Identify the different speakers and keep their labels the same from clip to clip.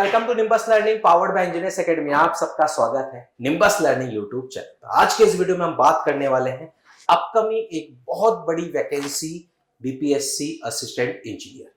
Speaker 1: Welcome to Nimbus Learning powered by Engineers Academy. आप सबका स्वागत है निम्बस लर्निंग यूट्यूब चैनल। आज के इस वीडियो में हम बात करने वाले हैं अपकमिंग एक बहुत बड़ी वैकेंसी बीपीएससी असिस्टेंट इंजीनियर।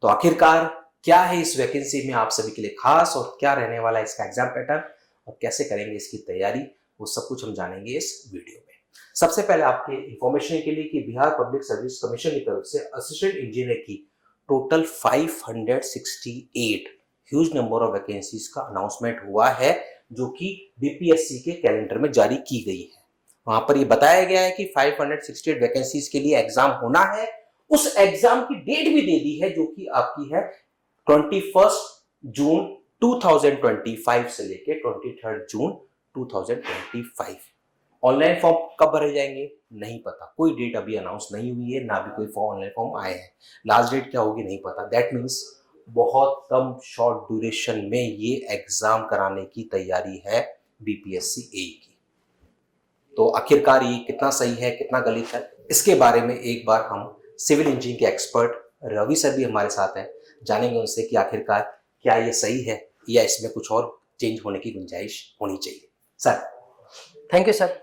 Speaker 1: तो आखिरकार क्या है इस वैकेंसी में आप सभी के लिए खास, और क्या रहने वाला है इसका एग्जाम पैटर्न, और कैसे करेंगे इसकी तैयारी, वो सब कुछ हम जानेंगे इस वीडियो में। सबसे पहले आपके इंफॉर्मेशन के लिए कि बिहार पब्लिक सर्विस कमीशन की तरफ से असिस्टेंट इंजीनियर की total 568 huge number of vacancies का अनाउंसमेंट हुआ है, जो कि बीपीएससी के कैलेंडर में जारी की गई है। वहां पर ये बताया गया है कि 568 वैकेंसीज के लिए एग्जाम होना है। उस एग्जाम की डेट भी दे दी है, जो कि आपकी है 21 जून 2025 से लेके 23 जून 2025। ऑनलाइन फॉर्म कब भरे जाएंगे नहीं पता, कोई डेट अभी अनाउंस नहीं हुई है, ना भी कोई ऑनलाइन फॉर्म आए हैं। लास्ट डेट क्या होगी नहीं पता। दैट मीन्स बहुत कम शॉर्ट ड्यूरेशन में ये एग्जाम कराने की तैयारी है बीपीएससी ए की। तो आखिरकार ये कितना सही है कितना गलत है, इसके बारे में एक बार हम सिविल इंजीनियरिंग के एक्सपर्ट रवि सर भी हमारे साथ हैं, जानेंगे उनसे कि आखिरकार क्या ये सही है या इसमें कुछ और चेंज होने की गुंजाइश होनी चाहिए। Sir
Speaker 2: thank you sir.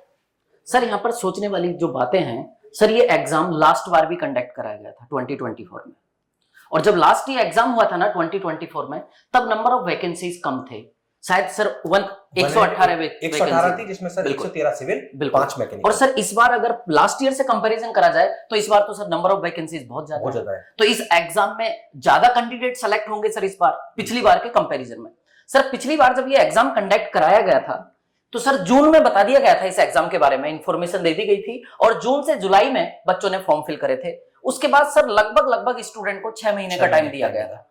Speaker 2: Sir यहाँ पर सोचने वाली जो बातें हैं सर, ये एग्जाम लास्ट बार भी कंडक्ट कराया गया था 2024 में, और जब लास्ट ये एग्जाम हुआ था ना 2024 में, तब नंबर ऑफ वैकेंसीज कम थे शायद सर 118
Speaker 1: थी, जिसमें सर 113 सिविल 5 मैकेनिकल।
Speaker 2: और सर इस बार अगर लास्ट ईयर से कंपैरिजन करा जाए तो इस बार तो सर नंबर ऑफ वैकेंसीज बहुत ज्यादा है। तो इस एग्जाम में ज्यादा कैंडिडेट सेलेक्ट होंगे सर इस बार पिछली बार के कंपैरिजन में। सर पिछली बार जब ये एग्जाम कंडक्ट कराया गया था तो सर जून में बता दिया गया था इस एग्जाम के बारे में, इंफॉर्मेशन दे दी गई थी, और जून से जुलाई में बच्चों ने फॉर्म फिल करे थे। उसके बाद सर लगभग स्टूडेंट को 6 महीने का टाइम दिया गया था।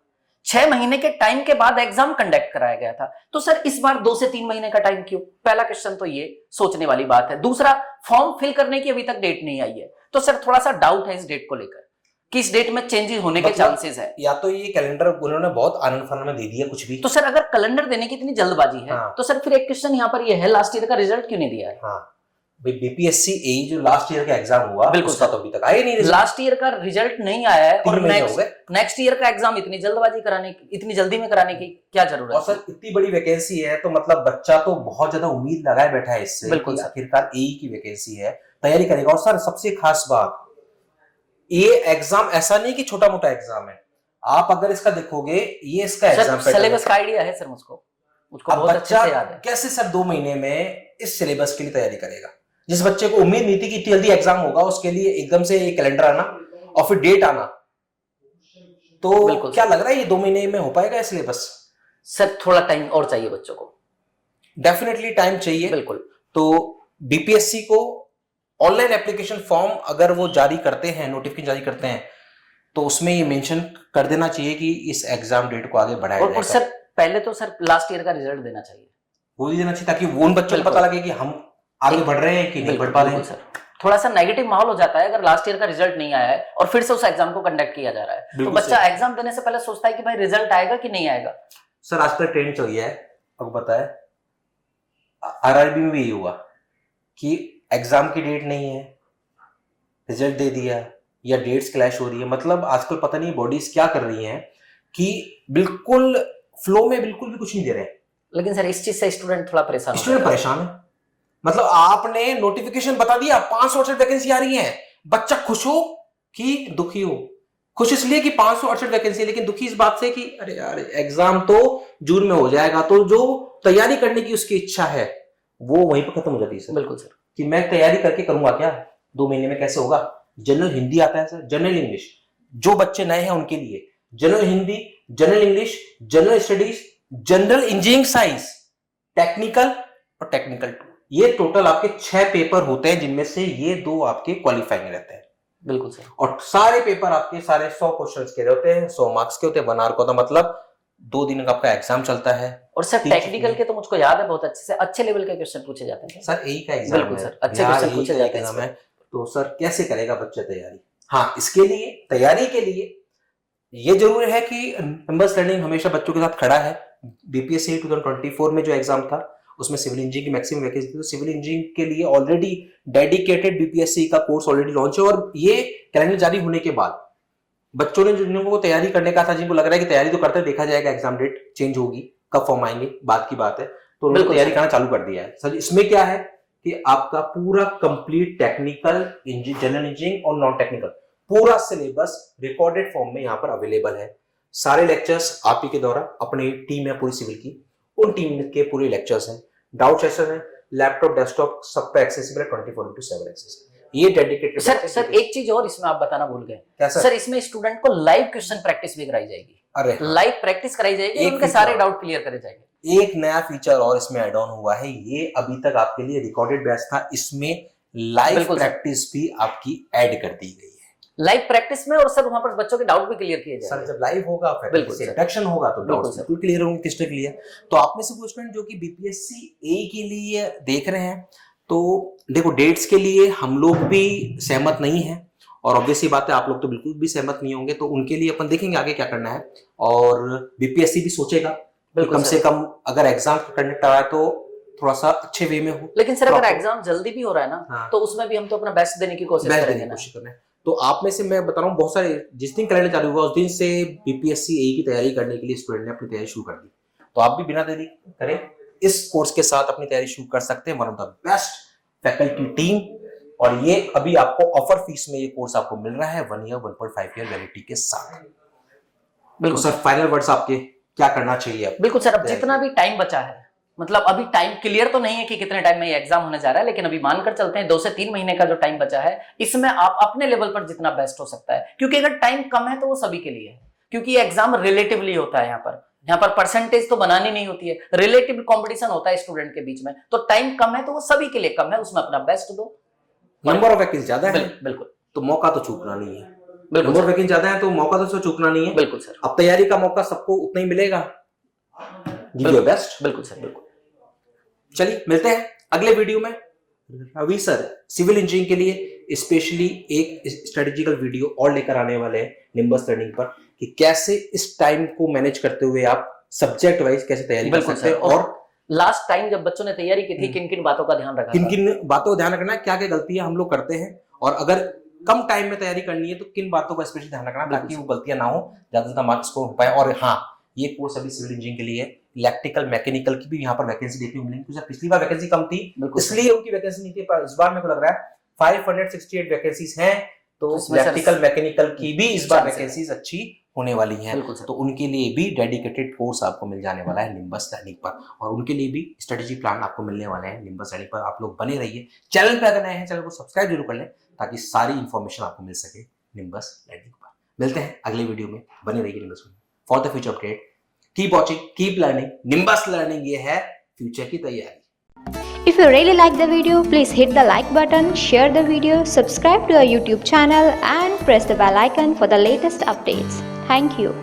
Speaker 2: 6 महीने के टाइम के बाद एग्जाम कंडक्ट कराया गया था। तो सर इस बार 2 से 3 महीने का टाइम क्यों? पहला क्वेश्चन तो ये सोचने वाली बात है। दूसरा, फॉर्म फिल करने की अभी तक डेट नहीं आई है, तो सर थोड़ा सा डाउट है इस डेट को लेकर कि इस डेट में चेंजेस होने के चांसेस है।
Speaker 1: या तो ये कैलेंडर उन्होंने बहुत आनंद फानंद में दे दिया कुछ भी।
Speaker 2: तो सर अगर कैलेंडर देने की इतनी जल्दबाजी है, तो सर फिर एक क्वेश्चन यहाँ पर ये है, लास्ट ईयर का रिजल्ट क्यों नहीं दिया है?
Speaker 1: बीपीएससी ए जो लास्ट ईयर का एग्जाम हुआ बिल्कुल उसका तो अभी तक आया नहीं।
Speaker 2: लास्ट ईयर का रिजल्ट नहीं आया है, और नेक्स्ट ईयर का एग्जाम इतनी जल्दबाजी कराने की, इतनी जल्दी में कराने की क्या जरूरत है?
Speaker 1: और सर इतनी बड़ी वैकेंसी है तो मतलब बच्चा तो बहुत ज्यादा उम्मीद लगाए बैठा है इससे, बिल्कुल आखिरकार ए की वैकेंसी है, तैयारी करेगा। और सर सबसे खास बात, ये एग्जाम ऐसा नहीं कि छोटा मोटा एग्जाम है। आप अगर इसका देखोगे, ये इसका एग्जाम
Speaker 2: सिलेबस का आइडिया है सर मुझको बहुत अच्छे से याद है।
Speaker 1: कैसे सर 2 महीने में इस सिलेबस के लिए तैयारी करेगा? जिस बच्चे को उम्मीद नहीं थी कि इतनी जल्दी एग्जाम होगा, उसके लिए एकदम से ये कैलेंडर आना और फिर डेट आना, तो क्या लग रहा है ये 2 महीने में हो पाएगा सिलेबस?
Speaker 2: सर थोड़ा टाइम और चाहिए बच्चों को,
Speaker 1: डेफिनेटली टाइम चाहिए
Speaker 2: बिल्कुल।
Speaker 1: तो बीपीएससी को ऑनलाइन एप्लीकेशन फॉर्म अगर वो जारी करते हैं, नोटिफिकेशन जारी करते हैं, तो उसमें ये मेंशन कर देना चाहिए कि इस एग्जाम डेट को आगे बढ़ाया जाएगा।
Speaker 2: और सर पहले तो सर लास्ट ईयर का रिजल्ट देना चाहिए,
Speaker 1: वो देना चाहिए, ताकि वो उन बच्चों को पता लगे कि हम आगे बढ़ रहे हैं कि नहीं बढ़ पा रहे हैं।
Speaker 2: सर थोड़ा सा नेगेटिव माहौल हो जाता है अगर लास्ट ईयर का रिजल्ट नहीं आया है और फिर से उस एग्जाम को कंडक्ट किया जा रहा है, तो बच्चा एग्जाम देने से पहले सोचता है कि भाई रिजल्ट आएगा कि नहीं आएगा।
Speaker 1: सर आज तक ट्रेंड चल गया है, आपको पता है आरआरबी में भी यही हुआ कि एग्जाम की डेट नहीं है, रिजल्ट दे दिया, या डेट्स क्लैश हो रही है। मतलब आजकल पता नहीं बॉडीज क्या कर रही हैं कि बिल्कुल फ्लो में बिल्कुल भी कुछ नहीं दे रहे।
Speaker 2: लेकिन सर इस चीज से स्टूडेंट थोड़ा परेशान
Speaker 1: है। मतलब आपने नोटिफिकेशन बता दिया 568 वैकेंसी आ रही है, बच्चा खुश हो कि दुखी हो? खुश इसलिए कि 568 वैकेंसी, लेकिन दुखी इस बात से कि अरे यार एग्जाम तो जून में हो जाएगा, तो जो तैयारी करने की उसकी इच्छा है वो वहीं पर खत्म हो जाती है सर।
Speaker 2: बिल्कुल सर,
Speaker 1: कि मैं तैयारी करके करूंगा क्या 2 महीने में, कैसे होगा? जनरल हिंदी आता है सर, जनरल इंग्लिश, जो बच्चे नए हैं उनके लिए general Hindi, general English, general studies, general engineering science, technical और टेक्निकल 2, ये टोटल आपके 6 पेपर होते हैं, जिनमें से ये 2 आपके क्वालिफाइंग रहते हैं।
Speaker 2: बिल्कुल सर। और
Speaker 1: सारे पेपर आपके सारे 100 क्वेश्चंस के होते हैं, 100 मार्क्स के होते हैं, 1 आवर का होता है, मतलब 2 दिन का आपका एग्जाम चलता है।
Speaker 2: और सर टेक्निकल के तो मुझको याद है बहुत अच्छे से, अच्छे लेवल के क्वेश्चन पूछे जाते हैं
Speaker 1: सर। यही का एग्जाम है
Speaker 2: सर, अच्छे क्वेश्चन पूछे जाते हैं।
Speaker 1: तो सर कैसे करेगा बच्चा तैयारी? हाँ, इसके लिए तैयारी के लिए ये जरूर है कि निम्बस लर्निंग हमेशा बच्चों के साथ खड़ा है। बीपीएससी 2024 में जो एग्जाम था उसमें सिविल इंजीनियरिंग की मैक्सिमम वैकेंसी थी, तो सिविल इंजीनियरिंग के लिए ऑलरेडी डेडिकेटेड बीपीएससी का कोर्स ऑलरेडी लॉन्च है, और ये कैलेंडर जारी होने के बाद बच्चों ने जिनको तैयारी करने का था, जिनको लग रहा है कि तैयारी तो करते देखा जाएगा एग्जाम डेट चेंज होगी, कब फॉर्म आएंगे बात की बात है, तो उन्होंने तैयारी करना चालू कर दिया है सर। इसमें क्या है कि आपका पूरा कंप्लीट टेक्निकल, जनरल इंजीनियरिंग और नॉन टेक्निकल पूरा सिलेबस रिकॉर्डेड फॉर्म में यहाँ पर अवेलेबल है। सारे लेक्चर्स आप ही के द्वारा, अपनी टीम है पूरी सिविल की, उन टीम के पूरे लेक्चर्स हैं, डाउट सेशन है, लैपटॉप डेस्कटॉप सब पे एक्सेसिबल है, 24/7 एक्सेस। ये डेडिकेटेड
Speaker 2: सर एक चीज और इसमें आप बताना भूल गए सर, इसमें स्टूडेंट को लाइव क्वेश्चन प्रैक्टिस भी कराई जाएगी।
Speaker 1: अरे
Speaker 2: लाइव प्रैक्टिस कराई जाएगी, उनके सारे डाउट क्लियर करे जाएंगे।
Speaker 1: एक नया फीचर और इसमें ऐड ऑन हुआ है, ये अभी तक आपके लिए रिकॉर्डेड बैच था, इसमें लाइव प्रैक्टिस भी आपकी ऐड कर दी गई है।
Speaker 2: लाइव प्रैक्टिस में, और सर वहां पर बच्चों के डाउट भी क्लियर किए जाएंगे।
Speaker 1: सर जब लाइव होगा, बिल्कुल इंडक्शन होगा तो डाउट्स बिल्कुल क्लियर होंगे, किसने क्लियर। तो आप में से कुछ स्टूडेंट जो कि बीपीएससी ए के लिए देख रहे हैं, तो देखो डेट्स के लिए हम लोग भी सहमत नहीं है, और ऑब्वियसली बात है आप लोग तो बिल्कुल भी सहमत नहीं होंगे, तो उनके लिए अपन देखेंगे आगे क्या करना है। और बीपीएससी भी सोचेगा कम से कम अगर एग्जाम कंडक्ट आ रहा है तो थोड़ा सा अच्छे वे में हो।
Speaker 2: लेकिन सर अगर एग्जाम जल्दी भी हो रहा है ना, तो उसमें भी हम तो अपना बेस्ट देने की कोशिश करेंगे ना।
Speaker 1: तो आप में से मैं बता रहा हूँ बहुत सारे, जिस दिन कैलेंडर चालू हुआ उस दिन से बीपीएससी ए की तैयारी करने के लिए स्टूडेंट ने अपनी तैयारी शुरू कर दी। तो आप भी बिना देरी करें इस कोर्स के साथ अपनी तैयारी शुरू कर सकते हैं। One of the best faculty team, और ये अभी आपको ऑफर फीस में ये कोर्स आपको मिल रहा है 1 ईयर 1.5 ईयर वैलिडिटी के साथ। बिल्कुल सर, फाइनल वर्ड्स आपके, क्या करना चाहिए?
Speaker 2: बिल्कुल सर, अब जितना भी टाइम बचा है, मतलब अभी टाइम क्लियर तो नहीं है कि कितने टाइम में ये एग्जाम होने जा रहा है, लेकिन अभी मानकर चलते हैं 2 से 3 महीने का जो टाइम बचा है, इसमें आप अपने लेवल पर जितना बेस्ट हो सकता है, क्योंकि अगर टाइम कम है तो वो सभी के लिए है, क्योंकि ये एग्जाम रिलेटिवली होता है। यहाँ पर परसेंटेज तो बनानी नहीं होती है, रिलेटिव कंपटीशन होता है स्टूडेंट के बीच में, तो टाइम कम है तो वो सभी के लिए कम है, उसमें अपना बेस्ट दो।
Speaker 1: नंबर ऑफ वैकेंसी ज्यादा है,
Speaker 2: बिल्कुल,
Speaker 1: तो मौका तो चूकना नहीं है। नंबर ऑफ वैकेंसी ज्यादा है तो मौका तो चूकना नहीं है।
Speaker 2: बिल्कुल सर,
Speaker 1: अब तैयारी का मौका सबको उतना ही मिलेगा। Give your best.
Speaker 2: बिल्कुल सर, बिल्कुल।
Speaker 1: चलिए मिलते हैं अगले वीडियो में। रवि सर सिविल इंजीनियरिंग के लिए स्पेशली एक स्ट्रेटेजिकल वीडियो और लेकर आने वाले हैं निम्बस लर्निंग पर, कि कैसे इस टाइम को मैनेज करते हुए आप सब्जेक्ट वाइज कैसे तैयारी कर सकते हैं, और
Speaker 2: लास्ट टाइम जब बच्चों ने तैयारी की थी किन किन बातों का ध्यान रखना,
Speaker 1: किन किन बातों का ध्यान रखना है, क्या क्या गलतियां हम लोग करते हैं, और अगर कम टाइम में तैयारी करनी है तो किन बातों का स्पेशली ध्यान रखना ताकि वो गलतियां ना हो, ज्यादा से ज्यादा मार्क्स स्कोर हो पाए। और हाँ, ये कोर्स अभी सिविल इंजीनियरिंग के लिए, इलेक्ट्रिकल मैकेनिकल की भी यहाँ पर वैकेंसी देखने को मिलेगी, क्योंकि पिछली बार वैकेंसी कम थी इसलिए उनकी वैकेंसी नहीं थी, पर इस बार मेरे को लग रहा है 568 वैकेंसीज हैं, तो इलेक्ट्रिकल मैकेनिकल की भी इस बार वैकेंसीज अच्छी होने वाली हैं, तो उनके लिए भी डेडिकेटेड कोर्स आपको मिल जाने वाला है निम्बस लर्निंग पर, और उनके लिए भी स्ट्रेटेजी प्लान आपको मिलने वाले हैं निम्बस लर्निंग पर। आप लोग बने रहिए, चैनल पर अगर नए हैं चैनल को सब्सक्राइब जरूर कर लें ताकि सारी इंफॉर्मेशन आपको मिल सके निम्बस लर्निंग पर। मिलते हैं अगले वीडियो में, बने रहिए nimbus learning for the future update. Keep watching, keep learning. Nimbus learning ये है फ्यूचर की तैयारी।
Speaker 3: If you really like the video, please hit the like button, share the video, subscribe to our YouTube channel and press the bell icon for the latest updates. Thank you.